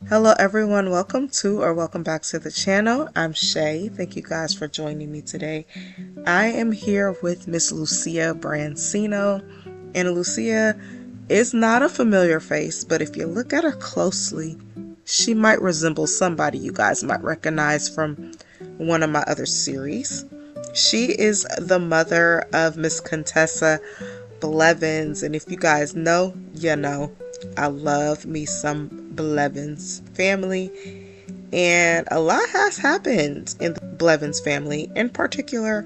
Hello everyone, welcome back to the channel. I'm Shay. Thank you guys for joining me today. I am here with Miss Lucia Brancino, and Lucia is not a familiar face, but if you look at her closely, she might resemble somebody you guys might recognize from one of my other series. She is the mother of Miss Contessa Blevins, and if you guys know, you know, I love me some Blevins family, and a lot has happened in the Blevins family, in particular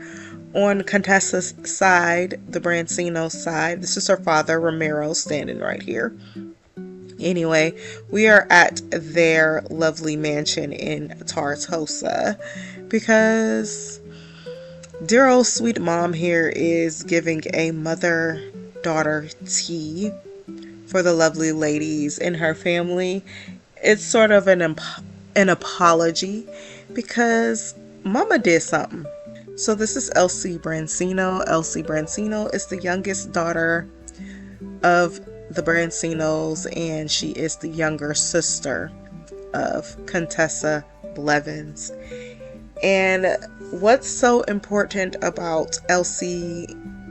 on Contessa's side, the Brancino side. This is her father, Ramiro, standing right here. Anyway, we are at their lovely mansion in Tartosa because dear old sweet mom here is giving a mother-daughter tea for the lovely ladies in her family. It's sort of an apology because mama did something. So this is Elsie Brancino. Elsie Brancino is the youngest daughter of the Brancinos, and she is the younger sister of Contessa Blevins. And what's so important about Elsie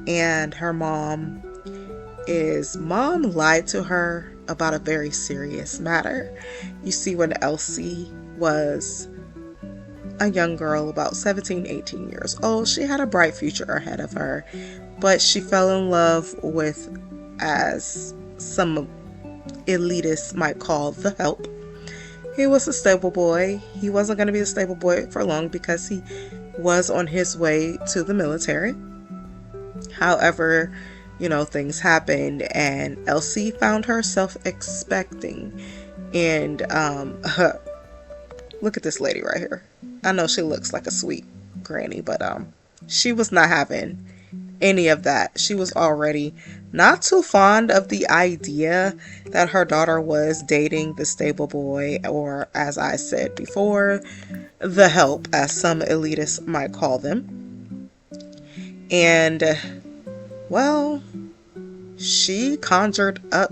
and her mom is mom lied to her about a very serious matter. You see, when Elsie was a young girl, about 17, 18 years old, she had a bright future ahead of her, but she fell in love with, as some elitists might call, the help. He was a stable boy. He wasn't going to be a stable boy for long because he was on his way to the military. However, things happened, and Elsie found herself expecting. And look at this lady right here. I know she looks like a sweet granny, but she was not having any of that. She was already not too fond of the idea that her daughter was dating the stable boy, or as I said before, the help, as some elitists might call them. And well, she conjured up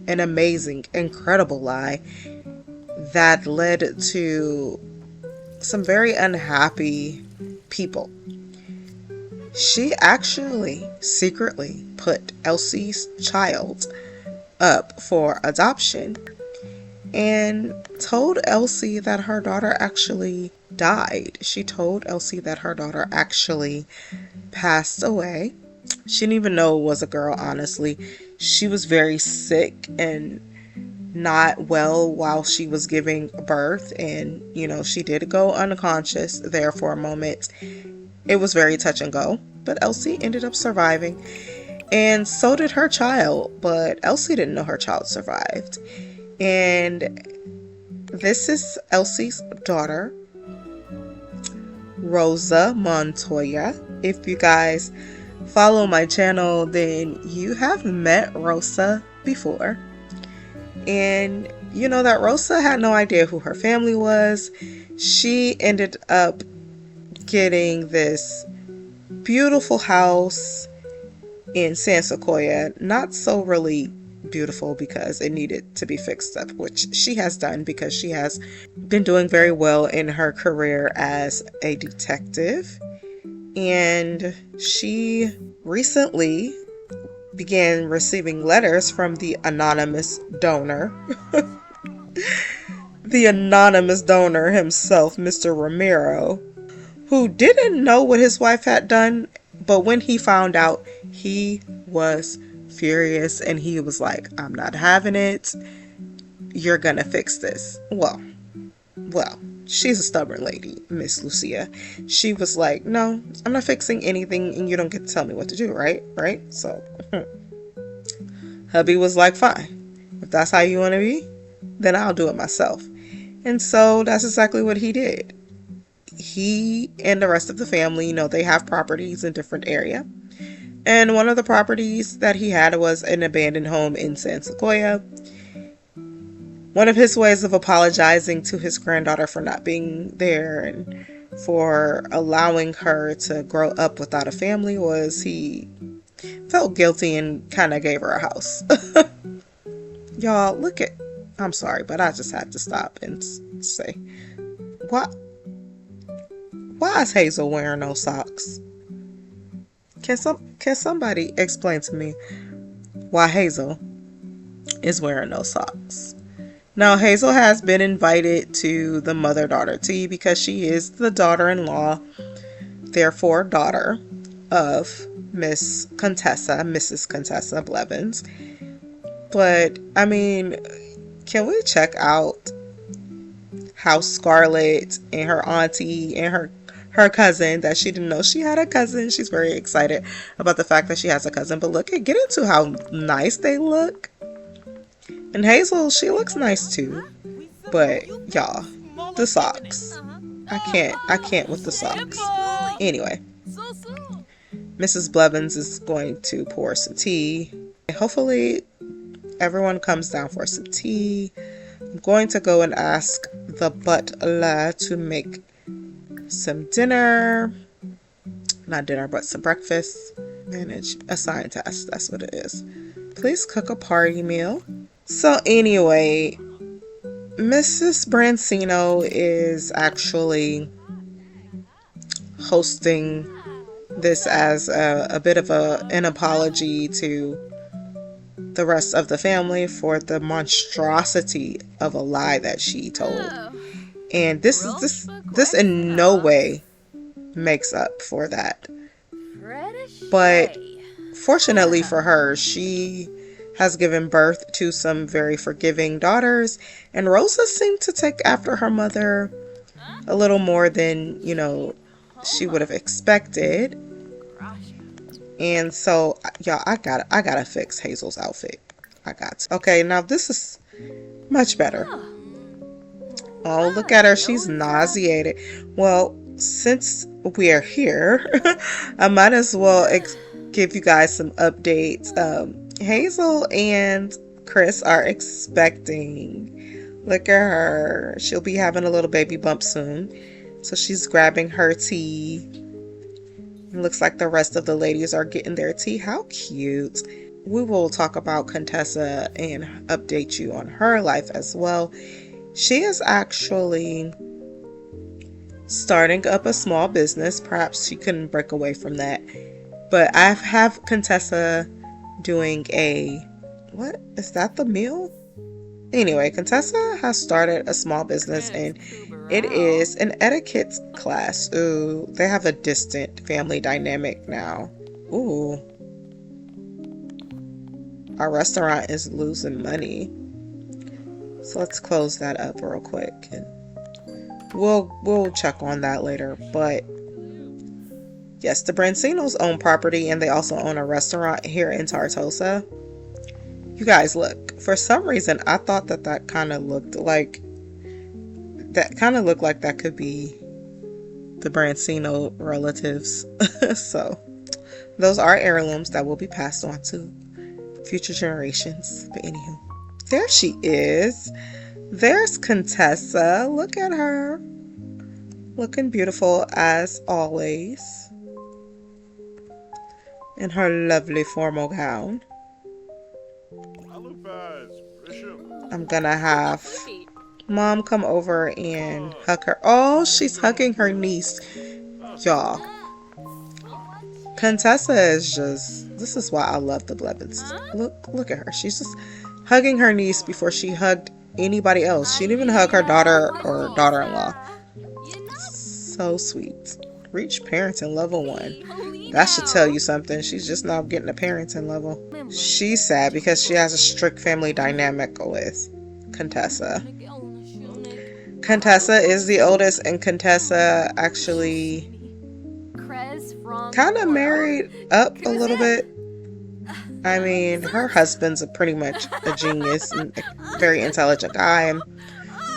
an amazing, incredible lie that led to some very unhappy people. She actually secretly put Elsie's child up for adoption and told Elsie that her daughter actually died. She told Elsie that her daughter actually passed away. She didn't even know it was a girl, honestly. She was very sick and not well while she was giving birth, and she did go unconscious there for a moment. It was very touch and go, but Elsie ended up surviving, and so did her child, but Elsie didn't know her child survived. And this is Elsie's daughter, Rosa Montoya. If you guys follow my channel, then you have met Rosa before. And that Rosa had no idea who her family was. She ended up getting this beautiful house in San Sequoia. Not so really beautiful because it needed to be fixed up, which she has done because she has been doing very well in her career as a detective. And she recently began receiving letters from the anonymous donor. The anonymous donor himself, Mr. Ramiro, who didn't know what his wife had done, but when he found out, he was furious, and he was like, I'm not having it. You're gonna fix this. Well, she's a stubborn lady, Miss Lucia. She was like, no, I'm not fixing anything, and you don't get to tell me what to do, right? So hubby was like, fine, if that's how you want to be, then I'll do it myself. And so that's exactly what he did. He and the rest of the family, they have properties in different area, and one of the properties that he had was an abandoned home in San Sequoia. One of his ways of apologizing to his granddaughter for not being there and for allowing her to grow up without a family was he felt guilty and kind of gave her a house. Y'all, look at I'm sorry, but I just had to stop and say, why, why is Hazel wearing no socks? Can somebody explain to me why Hazel is wearing no socks? Now, Hazel has been invited to the mother-daughter tea because she is the daughter-in-law, therefore daughter of Mrs. Contessa Blevins. But, I mean, can we check out how Scarlett and her auntie and her cousin, that she didn't know she had a cousin. She's very excited about the fact that she has a cousin. But get into how nice they look. And Hazel, she looks nice too. But y'all, the socks. I can't with the socks. Anyway, Mrs. Blevins is going to pour some tea. Hopefully everyone comes down for some tea. I'm going to go and ask the butler to make some dinner. Not dinner, but some breakfast. Manage assigned task, that's what it is. Please cook a party meal. So anyway, Mrs. Brancino is actually hosting this as a bit of an apology to the rest of the family for the monstrosity of a lie that she told. And this in no way makes up for that. But fortunately for her, she has given birth to some very forgiving daughters, and Rosa seemed to take after her mother a little more than, she would have expected. And so, y'all, I gotta fix Hazel's outfit. I got to. Okay, now this is much better. Oh, look at her. She's nauseated. Well, since we are here, I might as well give you guys some updates. Hazel and Chris are expecting. Look at her. She'll be having a little baby bump soon. So she's grabbing her tea. It looks like the rest of the ladies are getting their tea. How cute. We will talk about Contessa and update you on her life as well. She is actually starting up a small business. Perhaps she couldn't break away from that. But I have Contessa doing what? Is that the meal? Anyway, Contessa has started a small business, and it is an etiquette class. Ooh, they have a distant family dynamic now. Ooh. Our restaurant is losing money. So let's close that up real quick, and we'll check on that later. But yes, the Brancinos own property, and they also own a restaurant here in Tartosa. You guys, look, for some reason I thought that kind of looked like that could be the Brancino relatives. So those are heirlooms that will be passed on to future generations. But anywho, there she is. There's Contessa. Look at her, looking beautiful as always in her lovely formal gown. I'm gonna have Mom come over and hug her. Oh, she's hugging her niece. Y'all, Contessa is just, this is why I love the Blevins. Look at her. She's just hugging her niece before she hugged anybody else. She didn't even hug her daughter or daughter-in-law. So sweet. Reach parenting level 1. That should tell you something. She's just now getting a parenting level. She's sad because she has a strict family dynamic with Contessa. Contessa is the oldest, and Contessa actually kind of married up a little bit. I mean, her husband's pretty much a genius and a very intelligent guy, and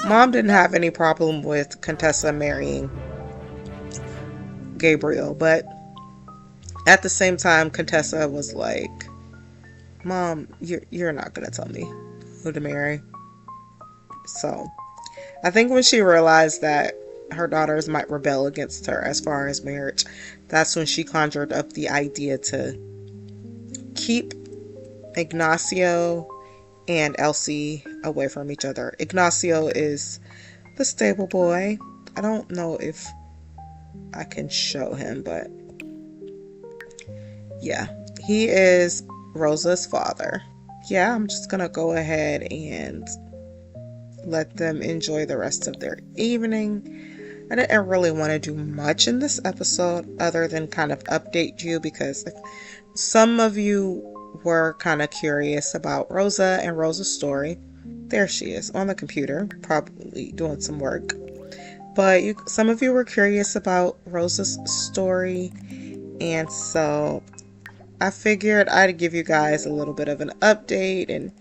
Mom didn't have any problem with Contessa marrying Gabriel, but at the same time, Contessa was like, Mom, you're not gonna tell me who to marry. So I think when she realized that her daughters might rebel against her as far as marriage, that's when she conjured up the idea to keep Ignacio and Elsie away from each other. Ignacio is the stable boy. I don't know if I can show him, but yeah, he is Rosa's father. Yeah, I'm just gonna go ahead and let them enjoy the rest of their evening. I didn't really want to do much in this episode other than kind of update you, because some of you were kind of curious about Rosa and Rosa's story. There she is on the computer, probably doing some work. But some of you were curious about Rosa's story, and so I figured I'd give you guys a little bit of an update and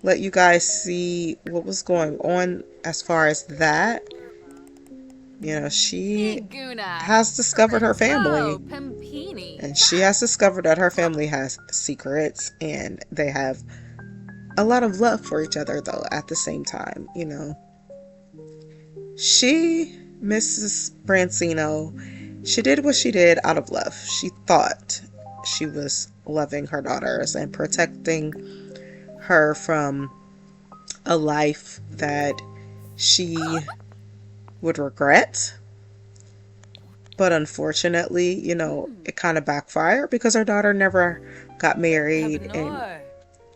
let you guys see what was going on as far as that. You know, she has discovered her family, and she has discovered that her family has secrets, and they have a lot of love for each other, though, at the same time. You know, Mrs. Brancino, she did what she did out of love. She thought she was loving her daughters and protecting her from a life that she would regret. But unfortunately, you know, it kind of backfired because her daughter never got married and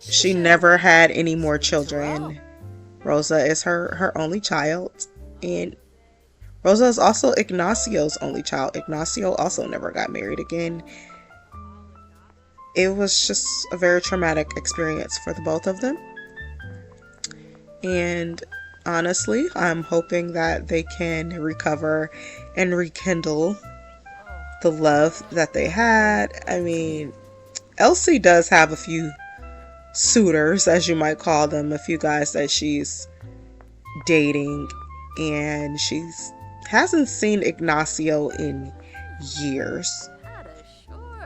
she never had any more children. Rosa is her only child, and Rosa is also Ignacio's only child. Ignacio also never got married again. It was just a very traumatic experience for the both of them. And honestly, I'm hoping that they can recover and rekindle the love that they had. I mean, Elsie does have a few suitors, as you might call them, a few guys that she's dating, and she's hasn't seen Ignacio in years.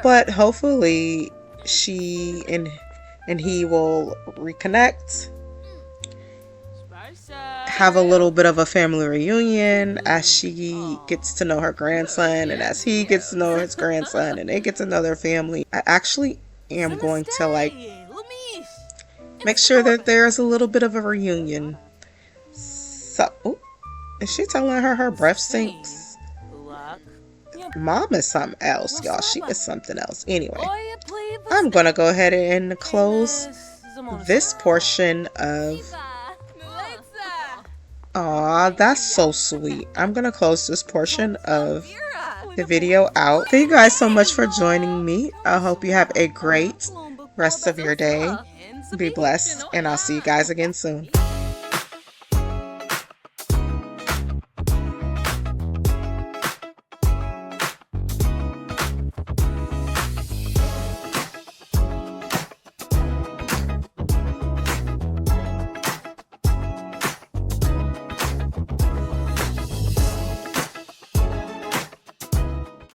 But hopefully she and he will reconnect, have a little bit of a family reunion as she gets to know her grandson and as he gets to know his grandson and they get to know their family. I actually am going to make sure that there's a little bit of a reunion. So, is she telling her breath stinks? Mom is something else, y'all. She is something else. Anyway, I'm going to go ahead and close this portion of... Aw, that's so sweet. I'm going to close this portion of the video out. Thank you guys so much for joining me. I hope you have a great rest of your day. Be blessed, and I'll see you guys again soon.